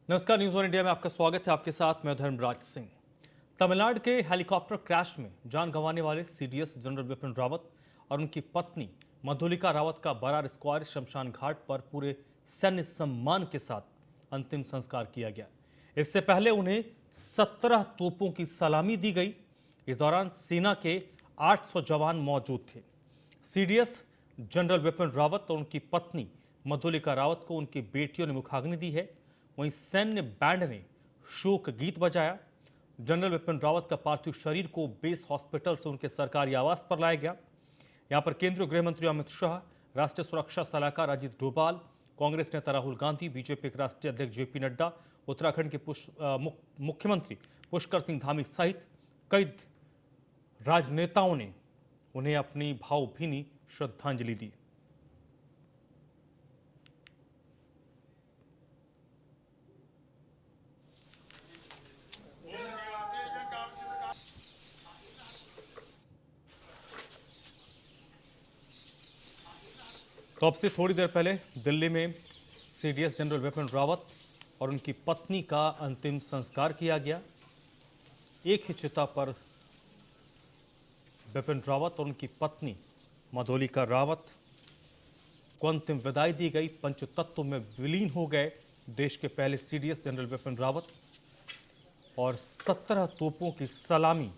नमस्कार, news one India में आपका स्वागत है। आपके साथ मैं धर्मराज सिंह। तमिलनाडु के हेलीकॉप्टर क्रैश में जान गंवाने वाले सीडीएस जनरल विपिन रावत और उनकी पत्नी मधुलिका रावत का बरार स्क्वायर शमशान घाट पर पूरे सैन्य सम्मान के साथ अंतिम संस्कार किया गया। इससे पहले उन्हें 17 तोपों की सलामी दी गई। इस दौरान सेना के 800 जवान मौजूद थे। सीडीएस जनरल विपिन रावत और उनकी पत्नी मधुलिका रावत को उनकी बेटियों ने मुखाग्नि दी है। वहीं सैन्य बैंड ने शोक गीत बजाया। जनरल विपिन रावत का पार्थिव शरीर को बेस हॉस्पिटल से उनके सरकारी आवास पर लाया गया। यहां पर केंद्रीय गृह मंत्री अमित शाह, राष्ट्रीय सुरक्षा सलाहकार अजीत डोभाल, कांग्रेस नेता राहुल गांधी, बीजेपी के राष्ट्रीय अध्यक्ष जेपी नड्डा, उत्तराखंड के मुख्यमंत्री पुष्कर सिंह धामी सहित कई राजनेताओं ने उन्हें अपनी भावभीनी श्रद्धांजलि दी। तो अब से थोड़ी देर पहले दिल्ली में सीडीएस जनरल विपिन रावत और उनकी पत्नी का अंतिम संस्कार किया गया। एक ही चिता पर विपिन रावत और उनकी पत्नी मधुलिका रावत को अंतिम विदाई दी गई। पंचतत्व में विलीन हो गए देश के पहले सीडीएस जनरल विपिन रावत और 17 तोपों की सलामी,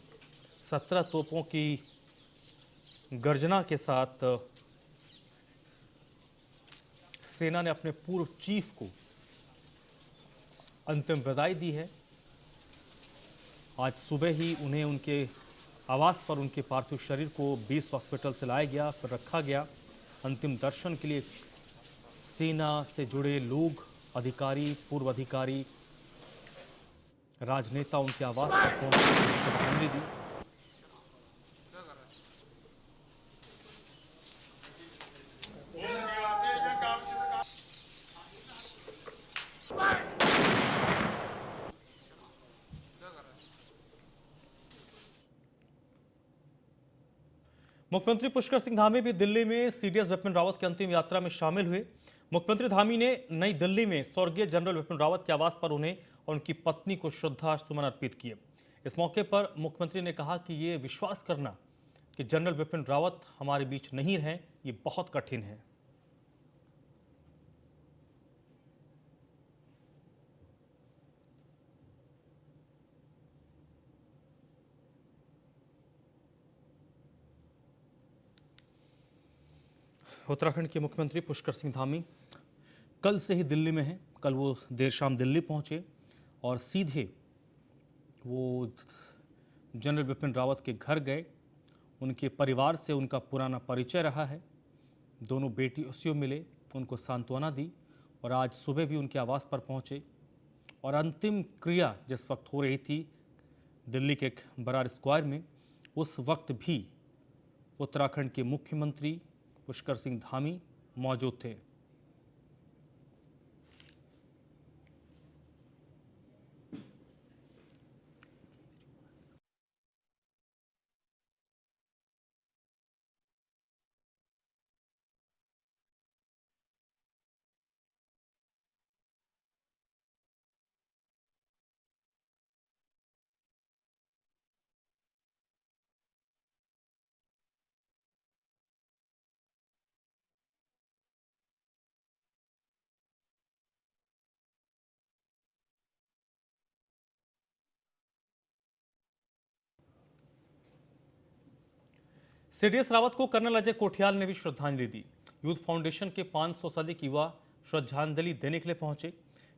17 तोपों की गर्जना के साथ सेना ने अपने पूर्व चीफ को अंतिम विदाई दी है। आज सुबह ही उन्हें उनके आवास पर उनके पार्थिव शरीर को बेस हॉस्पिटल से लाया गया, फिर रखा गया। अंतिम दर्शन के लिए सेना से जुड़े लोग, अधिकारी, पूर्व अधिकारी, राजनेता उनके आवास पर पहुंचे, श्रद्धांजलि दी। मुख्यमंत्री पुष्कर सिंह धामी भी दिल्ली में सीडीएस विपिन रावत की अंतिम यात्रा में शामिल हुए। मुख्यमंत्री धामी ने नई दिल्ली में स्वर्गीय जनरल विपिन रावत के आवास पर उन्हें और उनकी पत्नी को श्रद्धा सुमन अर्पित किए। इस मौके पर मुख्यमंत्री ने कहा कि ये विश्वास करना कि जनरल विपिन रावत हमारे बीच नहीं रहे, ये बहुत कठिन है। उत्तराखंड के मुख्यमंत्री पुष्कर सिंह धामी कल से ही दिल्ली में हैं। कल वो देर शाम दिल्ली पहुंचे और सीधे वो जनरल विपिन रावत के घर गए। उनके परिवार से उनका पुराना परिचय रहा है। दोनों बेटियों से मिले, उनको सांत्वना दी और आज सुबह भी उनके आवास पर पहुंचे। और अंतिम क्रिया जिस वक्त हो रही थी दिल्ली के एक बरार स्क्वायर में, उस वक्त भी उत्तराखंड के मुख्यमंत्री पुष्कर सिंह धामी मौजूद थे। सीडीएस रावत को कर्नल अजय कोठियाल ने भी श्रद्धांजलि दी। यूथ फाउंडेशन के 500 से अधिक युवा श्रद्धांजलि देने के लिए पहुंचे।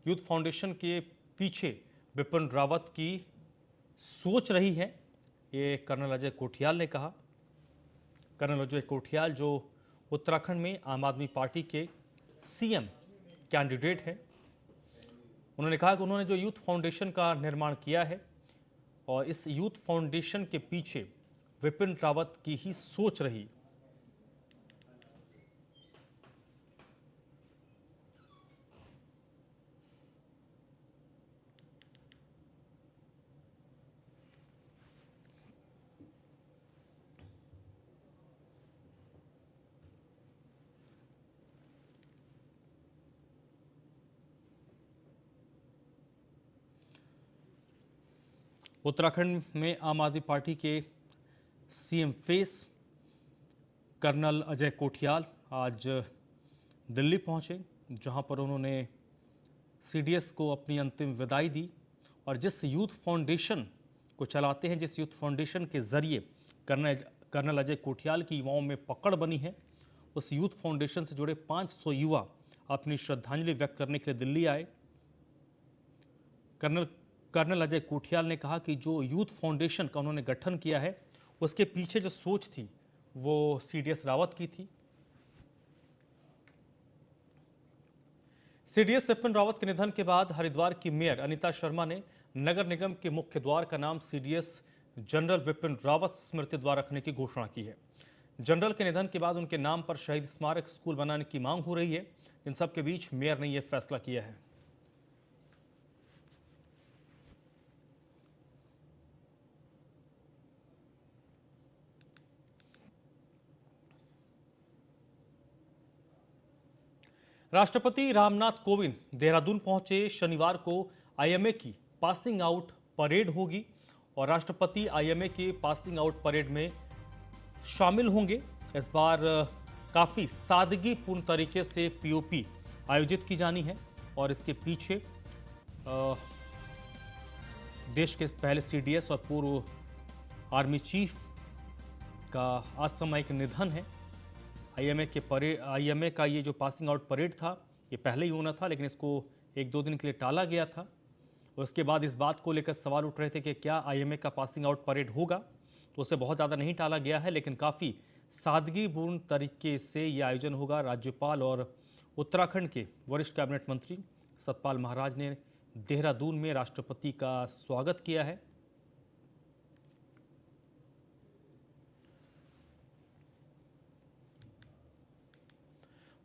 यूथ फाउंडेशन के पीछे विपिन रावत की सोच रही है, ये कर्नल अजय कोठियाल ने कहा। कर्नल अजय कोठियाल जो उत्तराखंड में आम आदमी पार्टी के सीएम कैंडिडेट हैं, उन्होंने कहा कि उन्होंने जो यूथ फाउंडेशन का निर्माण किया है और इस यूथ फाउंडेशन के पीछे विपिन रावत की ही सोच रही। उत्तराखंड में आम आदमी पार्टी के CM face colonel Ajay Kothiyal आज दिल्ली पहुंचे, जहां पर उन्होंने सीडीएस को अपनी अंतिम विदाई दी और जिस यूथ फाउंडेशन को चलाते हैं, जिस यूथ फाउंडेशन के जरिए कर्नल अजय कोठियाल की युवाओं में पकड़ बनी है, उस यूथ फाउंडेशन से जुड़े 500 युवा अपनी श्रद्धांजलि व्यक्त करने के लिए दिल्ली आए। कर्नल अजय कोठियाल ने कहा कि जो यूथ फाउंडेशन का उन्होंने गठन किया है, उसके पीछे जो सोच थी वो सीडीएस रावत की थी। सीडीएस विपिन रावत के निधन के बाद हरिद्वार की मेयर अनीता शर्मा ने नगर निगम के मुख्य द्वार का नाम सीडीएस जनरल विपिन रावत स्मृति द्वार रखने की घोषणा की है। जनरल के निधन के बाद उनके नाम पर शहीद स्मारक स्कूल बनाने की मांग हो रही है। इन सब के बीच मेयर ने यह फैसला किया है। राष्ट्रपति रामनाथ कोविंद देहरादून पहुंचे। शनिवार को आईएमए की पासिंग आउट परेड होगी और राष्ट्रपति आईएमए के पासिंग आउट परेड में शामिल होंगे। इस बार काफ़ी सादगीपूर्ण तरीके से पीओपी आयोजित की जानी है और इसके पीछे देश के पहले सीडीएस और पूर्व आर्मी चीफ का असामयिक निधन है। आईएमए का ये जो पासिंग आउट परेड था, ये पहले ही होना था, लेकिन इसको 1-2 दिन के लिए टाला गया था। उसके बाद इस बात को लेकर सवाल उठ रहे थे कि क्या आईएमए का पासिंग आउट परेड होगा, तो उसे बहुत ज़्यादा नहीं टाला गया है, लेकिन काफ़ी सादगीपूर्ण तरीके से ये आयोजन होगा। राज्यपाल और उत्तराखंड के वरिष्ठ कैबिनेट मंत्री सतपाल महाराज ने देहरादून में राष्ट्रपति का स्वागत किया है।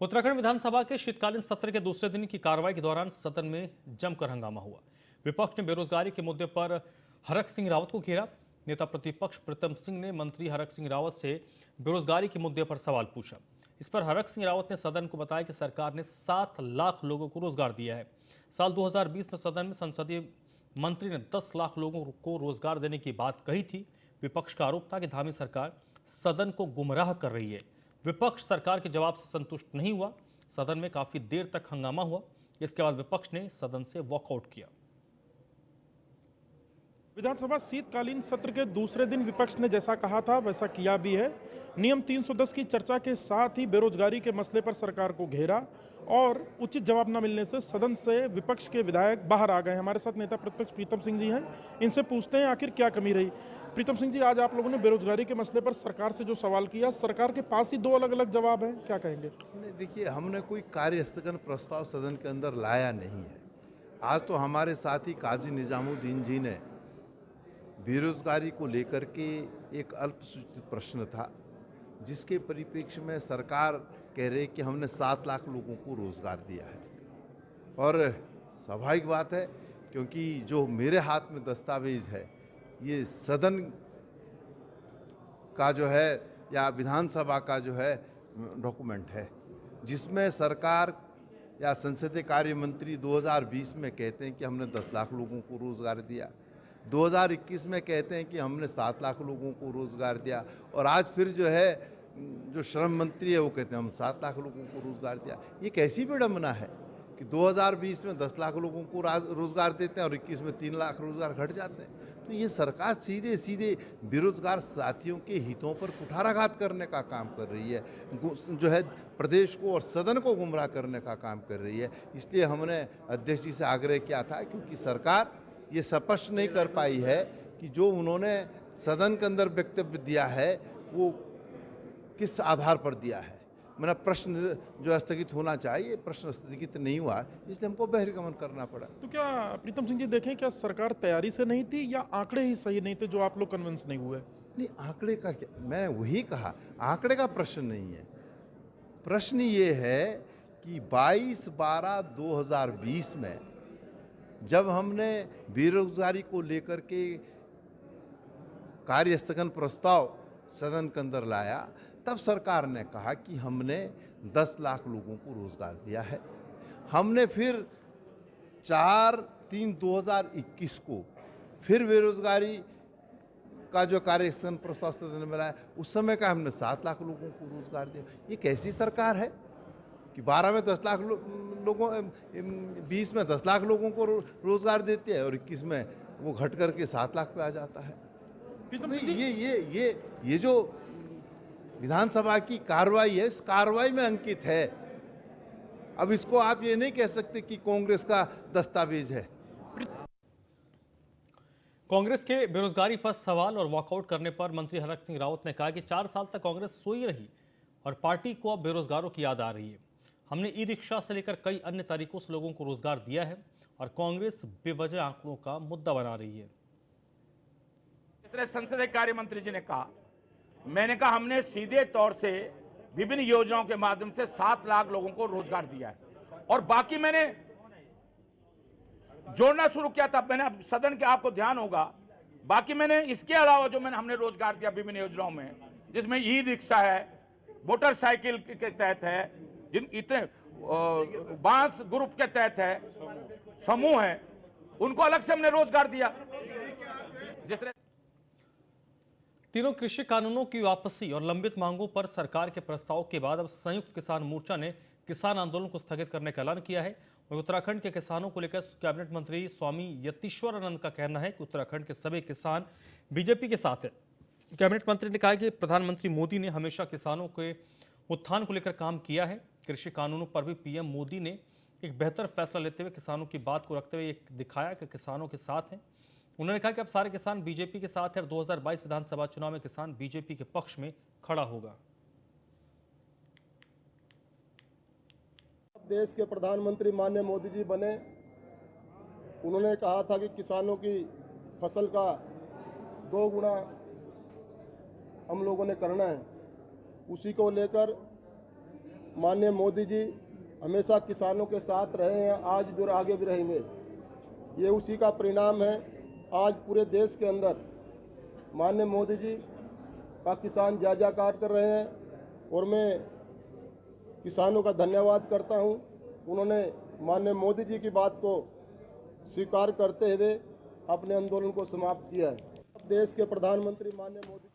उत्तराखंड विधानसभा के शीतकालीन सत्र के दूसरे दिन की कार्रवाई के दौरान सदन में जमकर हंगामा हुआ। विपक्ष ने बेरोजगारी के मुद्दे पर हरक सिंह रावत को घेरा। नेता प्रतिपक्ष प्रीतम सिंह ने मंत्री हरक सिंह रावत से बेरोजगारी के मुद्दे पर सवाल पूछा। इस पर हरक सिंह रावत ने सदन को बताया कि सरकार ने 7 लाख लोगों को रोजगार दिया है। साल 2020 में सदन में संसदीय मंत्री ने 10 लाख लोगों को रोजगार देने की बात कही थी। विपक्ष का आरोप था कि धामी सरकार सदन को गुमराह कर रही है। विपक्ष सरकार के जवाब से संतुष्ट नहीं हुआ। सदन में काफी देर तक हंगामा हुआ। इसके बाद विपक्ष ने सदन से वॉकआउट किया। विधानसभा शीतकालीन सत्र के दूसरे दिन विपक्ष ने जैसा कहा था वैसा किया भी है। नियम 310 की चर्चा के साथ ही बेरोजगारी के मसले पर सरकार को घेरा और उचित जवाब न मिलने से सदन से विपक्ष के विधायक बाहर आ गए। हमारे साथ नेता प्रतिपक्ष प्रीतम सिंह जी हैं, इनसे पूछते हैं आखिर क्या कमी रही। प्रीतम सिंह जी, आज आप लोगों ने बेरोजगारी के मसले पर सरकार से जो सवाल किया, सरकार के पास ही 2 अलग अलग जवाब हैं, क्या कहेंगे? नहीं, देखिए, हमने कोई कार्य स्थगन प्रस्ताव सदन के अंदर लाया नहीं है। आज तो हमारे साथी काजी निजामुद्दीन जी ने बेरोजगारी को लेकर के एक अल्पसूचित प्रश्न था, जिसके परिप्रेक्ष्य में सरकार कह रही कि हमने 7 लाख लोगों को रोजगार दिया है। और स्वाभाविक बात है, क्योंकि जो मेरे हाथ में दस्तावेज है, ये सदन का जो है या विधानसभा का जो है डॉक्यूमेंट है, जिसमें सरकार या संसदीय कार्य मंत्री 2020 में कहते हैं कि हमने 10 लाख लोगों को रोजगार दिया, 2021 में कहते हैं कि हमने 7 लाख लोगों को रोजगार दिया, और आज फिर जो है जो श्रम मंत्री है वो कहते हैं हम 7 लाख लोगों को रोजगार दिया। ये कैसी विडंबना है कि 2020 में 10 लाख लोगों को रोजगार देते हैं और 21 में 3 लाख रोजगार घट जाते हैं। तो ये सरकार सीधे सीधे बेरोजगार साथियों के हितों पर कुठाराघात करने का काम कर रही है, जो है प्रदेश को और सदन को गुमराह करने का काम कर रही है। इसलिए हमने अध्यक्ष जी से आग्रह किया था, क्योंकि सरकार ये स्पष्ट नहीं कर पाई है कि जो उन्होंने सदन के अंदर वक्तव्य दिया है वो किस आधार पर दिया है। मेरा प्रश्न जो स्थगित होना चाहिए, प्रश्न स्थगित नहीं हुआ, इसलिए हमको बहिर्गमन करना पड़ा। तो क्या प्रीतम सिंह जी देखें, क्या सरकार तैयारी से नहीं थी या आंकड़े ही सही नहीं थे जो आप लोग कन्विंस नहीं हुए? नहीं, आंकड़े का क्या, मैंने वही कहा, आंकड़े का प्रश्न नहीं है। प्रश्न ये है कि 22/12/2020 में जब हमने बेरोजगारी को लेकर के कार्य स्थगन प्रस्ताव सदन के अंदर लाया, तब सरकार ने कहा कि हमने 10 लाख लोगों को रोजगार दिया है। हमने फिर 4/3/2021 को फिर बेरोजगारी का जो कार्यक्रम प्रस्ताव सदन में लाया, उस समय का हमने 7 लाख लोगों को रोजगार दिया। ये कैसी सरकार है कि 12 में 10 लाख लोगों 20 में 10 लाख लोगों को रोजगार देती है और 21 में वो घट करके 7 लाख पे आ जाता है। भाई ये जो विधानसभा की कार्रवाई है, इस कार्रवाई में अंकित है। अब इसको आप ये नहीं कह सकते कि कांग्रेस का दस्तावेज है। कांग्रेस के बेरोजगारी पर सवाल और वॉकआउट करने पर मंत्री हरक सिंह रावत ने कहा कि 4 साल तक कांग्रेस सोई रही और पार्टी को अब बेरोजगारों की याद आ रही है। हमने ई रिक्शा से लेकर कई अन्य तरीकों से लोगों को रोजगार दिया है और कांग्रेस बेवजह आंकड़ों का मुद्दा बना रही है। इस तरह संसदीय कार्य मंत्री जी ने कहा, मैंने कहा हमने सीधे तौर से विभिन्न योजनाओं के माध्यम से 7 लाख लोगों को रोजगार दिया है और बाकी मैंने जोड़ना शुरू किया था। मैंने सदन के आपको ध्यान होगा, बाकी मैंने इसके अलावा जो हमने रोजगार दिया विभिन्न योजनाओं में, जिसमें ई रिक्शा है, मोटरसाइकिल के तहत है, जिन इतने बांस ग्रुप के तहत है, समूह है, उनको अलग से हमने रोजगार दिया। जिस तरह तीनों कृषि कानूनों की वापसी और लंबित मांगों पर सरकार के प्रस्ताव के बाद अब संयुक्त किसान मोर्चा ने किसान आंदोलन को स्थगित करने का ऐलान किया है। वहीं उत्तराखंड के किसानों को लेकर कैबिनेट मंत्री स्वामी यतीश्वरानंद का कहना है कि उत्तराखंड के सभी किसान बीजेपी के साथ है। कैबिनेट मंत्री ने कहा कि प्रधानमंत्री मोदी ने हमेशा किसानों के उत्थान को लेकर काम किया है। कृषि कानूनों पर भी पीएम मोदी ने एक बेहतर फैसला लेते हुए किसानों की बात को रखते हुए दिखाया कि किसानों के साथ हैं। उन्होंने कहा कि अब सारे किसान बीजेपी के साथ है और 2022 विधानसभा चुनाव में किसान बीजेपी के पक्ष में खड़ा होगा। देश के प्रधानमंत्री माननीय मोदी जी बने, उन्होंने कहा था कि किसानों की फसल का 2 गुना हम लोगों ने करना है। उसी को लेकर माननीय मोदी जी हमेशा किसानों के साथ रहे हैं, आज भी और आगे भी रहेंगे। ये उसी का परिणाम है। आज पूरे देश के अंदर माननीय मोदी जी का किसान जय जयकार कर रहे हैं और मैं किसानों का धन्यवाद करता हूं। उन्होंने माननीय मोदी जी की बात को स्वीकार करते हुए अपने आंदोलन को समाप्त किया है। देश के प्रधानमंत्री माननीय मोदी।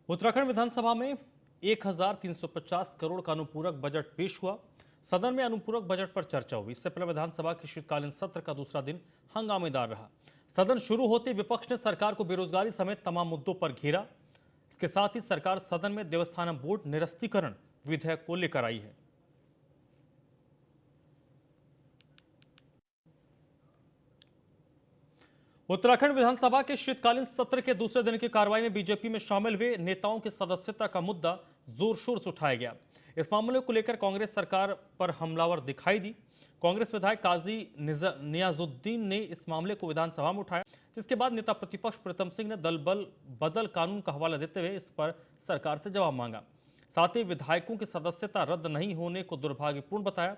उत्तराखंड विधानसभा में 1350 करोड़ का अनुपूरक बजट पेश हुआ। सदन में अनुपूरक बजट पर चर्चा हुई। इससे पहले विधानसभा के शीतकालीन सत्र का दूसरा दिन हंगामेदार रहा। सदन शुरू होते विपक्ष ने सरकार को बेरोजगारी समेत तमाम मुद्दों पर घेरा। इसके साथ ही सरकार सदन में देवस्थानम बोर्ड निरस्तीकरण विधेयक को लेकर आई है। उत्तराखंड विधानसभा के शीतकालीन सत्र के दूसरे दिन की कार्रवाई में बीजेपी में शामिल हुए नेताओं की सदस्यता का मुद्दा जोर शोर से उठाया गया। इस मामले को लेकर कांग्रेस सरकार पर हमलावर दिखाई दी। कांग्रेस विधायक काजी नियाजुद्दीन ने इस मामले को विधानसभा में उठाया, जिसके बाद नेता प्रतिपक्ष प्रीतम सिंह ने दल बदल कानून का हवाला देते हुए इस पर सरकार से जवाब मांगा। साथ ही विधायकों की सदस्यता रद्द नहीं होने को दुर्भाग्यपूर्ण बताया।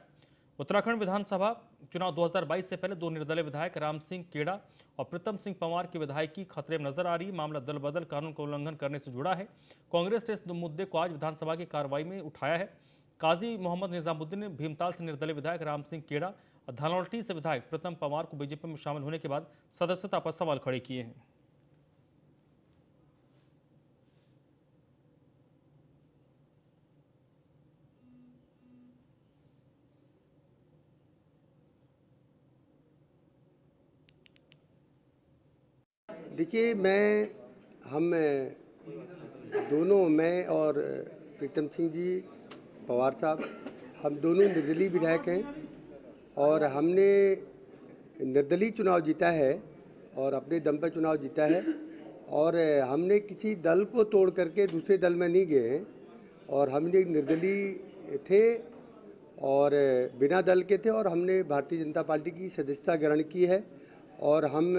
उत्तराखंड विधानसभा चुनाव 2022 से पहले 2 निर्दलीय विधायक राम सिंह केड़ा और प्रीतम सिंह पंवार की विधायकी खतरे में नजर आ रही है। मामला दल बदल कानून का उल्लंघन करने से जुड़ा है। कांग्रेस ने इस मुद्दे को आज विधानसभा की कार्रवाई में उठाया है। काजी मोहम्मद निजामुद्दीन ने भीमताल से निर्दलीय विधायक राम सिंह केड़ा और धनौल्टी से विधायक प्रीतम पंवार को बीजेपी में शामिल होने के बाद सदस्यता पर सवाल खड़े किए हैं। देखिए, हम दोनों, मैं और प्रीतम सिंह जी पवार साहब, हम दोनों निर्दलीय विधायक हैं और हमने निर्दलीय चुनाव जीता है और अपने दम पर चुनाव जीता है और हमने किसी दल को तोड़ करके दूसरे दल में नहीं गए हैं और हमने निर्दलीय थे और बिना दल के थे और हमने भारतीय जनता पार्टी की सदस्यता ग्रहण की है और हम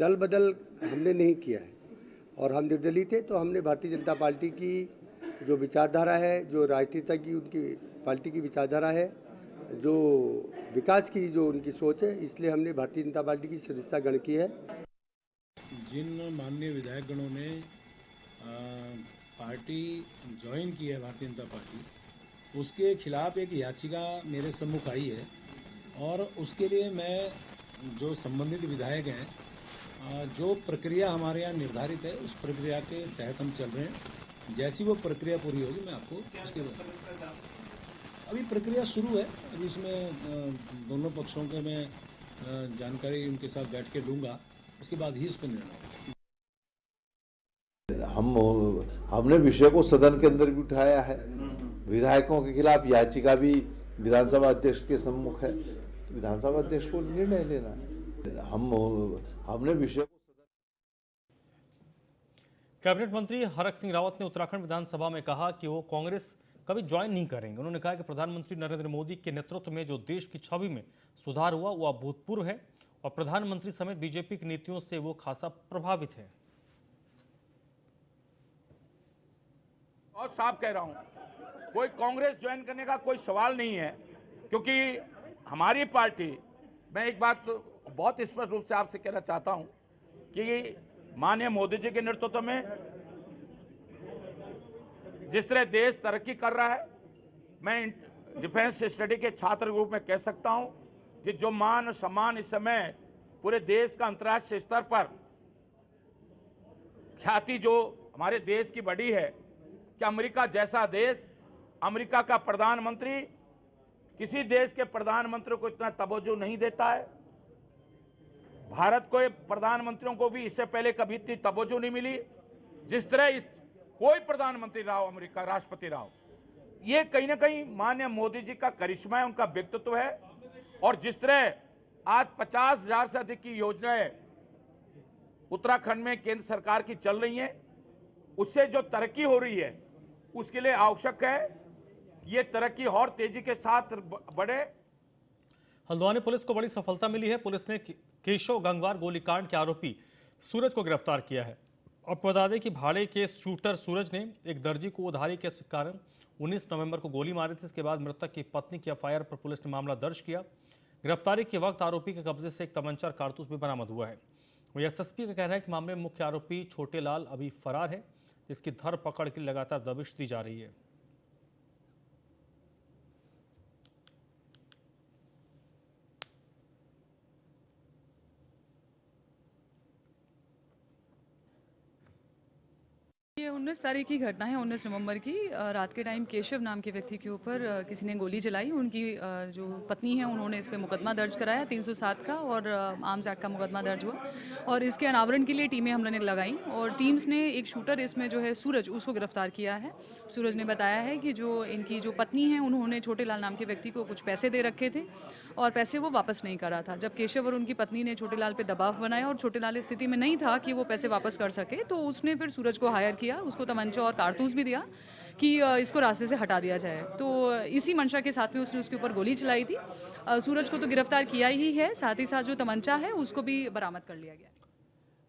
दल बदल हमने नहीं किया है और हम निर्दलीय थे तो हमने भारतीय जनता पार्टी की जो विचारधारा है, जो राष्ट्रीयता की उनकी पार्टी की विचारधारा है, जो विकास की जो उनकी सोच है, इसलिए हमने भारतीय जनता पार्टी की सदस्यता ग्रहण की है। जिन माननीय विधायकगणों ने पार्टी ज्वाइन की है, भारतीय जनता पार्टी, उसके खिलाफ एक याचिका मेरे सम्मुख आई है और उसके लिए मैं जो संबंधित विधायक हैं, जो प्रक्रिया हमारे यहाँ निर्धारित है उस प्रक्रिया के तहत हम चल रहे हैं। जैसी वो प्रक्रिया पूरी होगी मैं आपको उसके बाद, अभी प्रक्रिया शुरू है, अभी इसमें दोनों पक्षों के मैं जानकारी उनके साथ बैठ के लूँगा, उसके बाद ही इस पर निर्णय होगा। हमने विषय को सदन के अंदर भी उठाया है। विधायकों के खिलाफ याचिका भी विधानसभा अध्यक्ष के सम्मुख है, तो विधानसभा अध्यक्ष को निर्णय लेना है। हमने विषय को कैबिनेट मंत्री हरक सिंह रावत ने उत्तराखंड विधानसभा में कहा कि वो कांग्रेस कभी ज्वाइन नहीं करेंगे। उन्होंने कहा कि प्रधानमंत्री नरेंद्र मोदी के नेतृत्व में जो देश की छवि में सुधार हुआ वो अभूतपूर्व है और प्रधानमंत्री समेत बीजेपी की नीतियों से वो खासा प्रभावित है। और साफ कह रहा हूं, कोई कांग्रेस ज्वाइन करने का कोई सवाल नहीं है, क्योंकि हमारी पार्टी, मैं एक बात बहुत स्पष्ट रूप से आपसे कहना चाहता हूं कि माननीय मोदी जी के नेतृत्व में जिस तरह देश तरक्की कर रहा है, मैं डिफेंस स्टडी के छात्र रूप में कह सकता हूं कि जो मान सम्मान इस समय पूरे देश का अंतर्राष्ट्रीय स्तर पर ख्याति जो हमारे देश की बढ़ी है, कि अमेरिका जैसा देश, अमेरिका का प्रधानमंत्री किसी देश के प्रधानमंत्री को इतना तवज्जो नहीं देता है। भारत को प्रधानमंत्रियों को भी इससे पहले कभी इतनी तवज्जो नहीं मिली जिस तरह इस कोई प्रधानमंत्री रहा हो, अमेरिका राष्ट्रपति रहा हो। ये कहीं ना कहीं माननीय मोदी जी का करिश्मा है, उनका व्यक्तित्व है। और जिस तरह आज 50,000 से अधिक की योजनाएं उत्तराखंड में केंद्र सरकार की चल रही हैं, उससे जो तरक्की हो रही है उसके लिए आवश्यक है कि ये तरक्की और तेजी के साथ बढ़े। हल्द्वानी पुलिस को बड़ी सफलता मिली है। पुलिस ने केशव गंगवार गोलीकांड के आरोपी सूरज को गिरफ्तार किया है। आपको बता दें कि भाड़े के शूटर सूरज ने एक दर्जी को उधारी के कारण 19 नवंबर को गोली मारी थी। इसके बाद मृतक की पत्नी की एफआईआर पर पुलिस ने मामला दर्ज किया। गिरफ्तारी के वक्त आरोपी के कब्जे से एक तमंचा और कारतूस भी बरामद हुआ है। वहीं एसएसपी का कहना है कि मामले में मुख्य आरोपी छोटे लाल अभी फरार है, जिसकी धरपकड़ के लिए लगातार दबिश दी जा रही है। ये 19 तारीख की घटना है, 19 नवंबर की। रात के टाइम केशव नाम के व्यक्ति के ऊपर किसी ने गोली चलाई। उनकी जो पत्नी है उन्होंने इस पे मुकदमा दर्ज कराया 307 का, और आर्म्स एक्ट का मुकदमा दर्ज हुआ। और इसके अनावरण के लिए टीमें हम लोगों ने लगाई और टीम्स ने एक शूटर इसमें जो है सूरज, उसको गिरफ्तार किया है। सूरज ने बताया है कि जो इनकी जो पत्नी है उन्होंने छोटे लाल नाम के व्यक्ति को कुछ पैसे दे रखे थे और पैसे वो वापस नहीं कर रहा था। जब केशव और उनकी पत्नी ने छोटे लाल पे दबाव बनाया और छोटे लाल स्थिति में नहीं था कि वो पैसे वापस कर सके, तो उसने फिर सूरज को हायर किया, उसको तमंचा और कारतूस भी दिया कि इसको रास्ते से हटा दिया जाए। तो इसी मंशा के साथ में उसने उसके ऊपर गोली चलाई थी। सूरज को तो गिरफ्तार किया ही है, साथ ही साथ जो तमंचा है उसको भी बरामद कर लिया गया।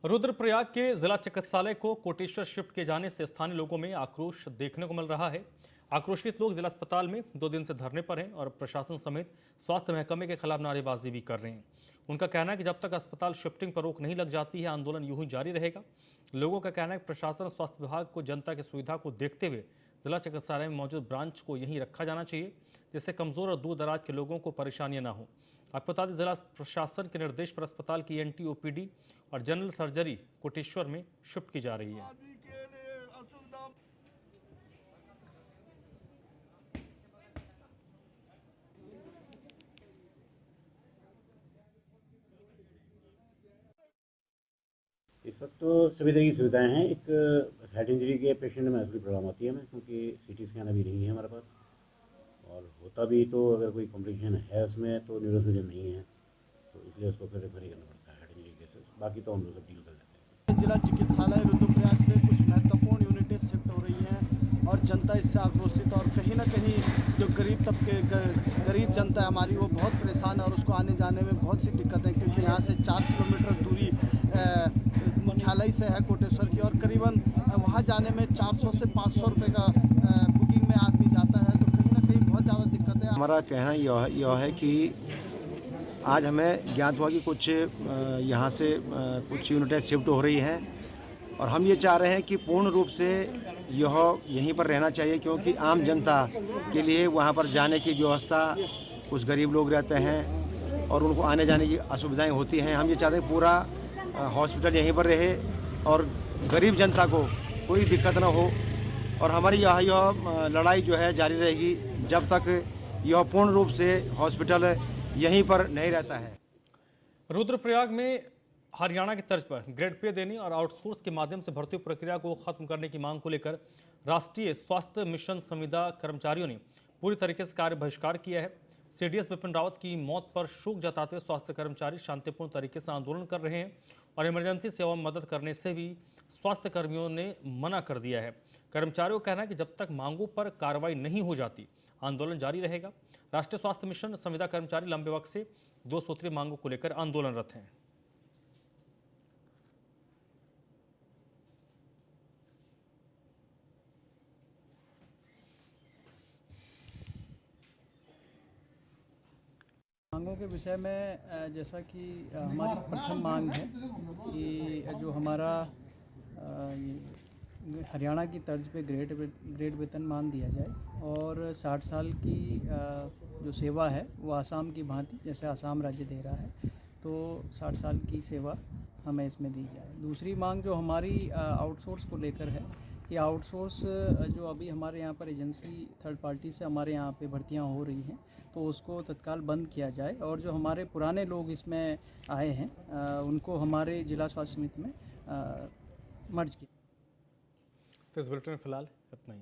रुद्रप्रयाग के जिला चिकित्सालय को कोटेश्वर शिफ्ट किए जाने से स्थानीय लोगों में आक्रोश देखने को मिल रहा है। आक्रोशित लोग जिला अस्पताल में 2 दिन से धरने पर हैं और प्रशासन समेत स्वास्थ्य महकमे के खिलाफ नारेबाजी भी कर रहे हैं। उनका कहना है कि जब तक अस्पताल शिफ्टिंग पर रोक नहीं लग जाती है, आंदोलन यूं ही जारी रहेगा। लोगों का कहना है कि प्रशासन स्वास्थ्य विभाग को जनता की सुविधा को देखते हुए जिला चिकित्सालय में मौजूद ब्रांच को यहीं रखा जाना चाहिए, जिससे कमजोर और दूर दराज के लोगों को परेशानियां न हो। आपको बता दें, जिला प्रशासन के निर्देश पर अस्पताल की ENT OPD और जनरल सर्जरी कोटेश्वर में शिफ्ट की जा रही है। इस वक्त तो सभी तरह की सुविधाएं हैं। एक हेड इंजरी के पेशेंट में थोड़ी प्रॉब्लम होती है हमें, क्योंकि CT स्कैन अभी नहीं है हमारे पास, और होता भी तो अगर कोई कॉम्प्लिकेशन है उसमें तो न्यूरोसर्जन नहीं है, तो इसलिए उसको फिर रेफर ही करना पड़ता है हेड इंजरी केसेस। बाकी तो हम लोग डील कर लेते हैं। जिला चिकित्सालय रुद्रप्रयाग से कुछ महत्वपूर्ण यूनिटें शिफ्ट हो रही हैं और जनता इससे आक्रोशित, और कहीं ना कहीं जो गरीब तबके गरीब जनता है हमारी वो बहुत परेशान है और उसको आने जाने में बहुत सी दिक्कतें, क्योंकि यहाँ से 4 किलोमीटर दूरी मुख्यालय से है कोटेश्वर की, और करीबन वहाँ जाने में 400 से 500 रुपये का बुकिंग में आदमी जाता है, तो कहीं ना कहीं बहुत ज़्यादा दिक्कत है। हमारा कहना यह है कि आज हमें ज्ञात हुआ कि कुछ यहाँ से कुछ यूनिटें शिफ्ट हो रही हैं, और हम ये चाह रहे हैं कि पूर्ण रूप से यह यहीं पर रहना चाहिए, क्योंकि आम जनता के लिए वहाँ पर जाने की व्यवस्था, कुछ गरीब लोग रहते हैं और उनको आने जाने की असुविधाएं होती हैं। हम ये चाहते हैं पूरा हॉस्पिटल यहीं पर रहे और गरीब जनता को कोई दिक्कत ना हो, और हमारी यह लड़ाई जो है जारी रहेगी जब तक यह पूर्ण रूप से हॉस्पिटल यहीं पर नहीं रहता है। रुद्रप्रयाग में हरियाणा की तर्ज पर ग्रेड पे देने और आउटसोर्स के माध्यम से भर्ती प्रक्रिया को खत्म करने की मांग को लेकर राष्ट्रीय स्वास्थ्य मिशन संविदा कर्मचारियों ने पूरी तरीके से कार्य बहिष्कार किया है। सीडीएस बिपिन रावत की मौत पर शोक जताते हुए स्वास्थ्य कर्मचारी शांतिपूर्ण तरीके से आंदोलन कर रहे हैं और इमरजेंसी सेवा में मदद करने से भी स्वास्थ्य कर्मियों ने मना कर दिया है। कर्मचारियों का कहना है कि जब तक मांगों पर कार्रवाई नहीं हो जाती आंदोलन जारी रहेगा। राष्ट्रीय स्वास्थ्य मिशन संविदा कर्मचारी लंबे वक्त से 2 सूत्रीय मांगों को लेकर आंदोलनरत हैं। मांगों के विषय में जैसा कि हमारी प्रथम मांग है कि जो हमारा हरियाणा की तर्ज पे ग्रेड वेतन मान दिया जाए और 60 साल की जो सेवा है वो आसाम की भांति जैसे आसाम राज्य दे रहा है तो 60 साल की सेवा हमें इसमें दी जाए। दूसरी मांग जो हमारी आउटसोर्स को लेकर है कि आउटसोर्स जो अभी हमारे यहाँ पर एजेंसी थर्ड पार्टी से हमारे यहाँ पे भर्तियाँ हो रही हैं तो उसको तत्काल बंद किया जाए और जो हमारे पुराने लोग इसमें आए हैं उनको हमारे जिला स्वास्थ्य समिति में मर्ज किया। तो इस बुलेटिन में फिलहाल इतना ही।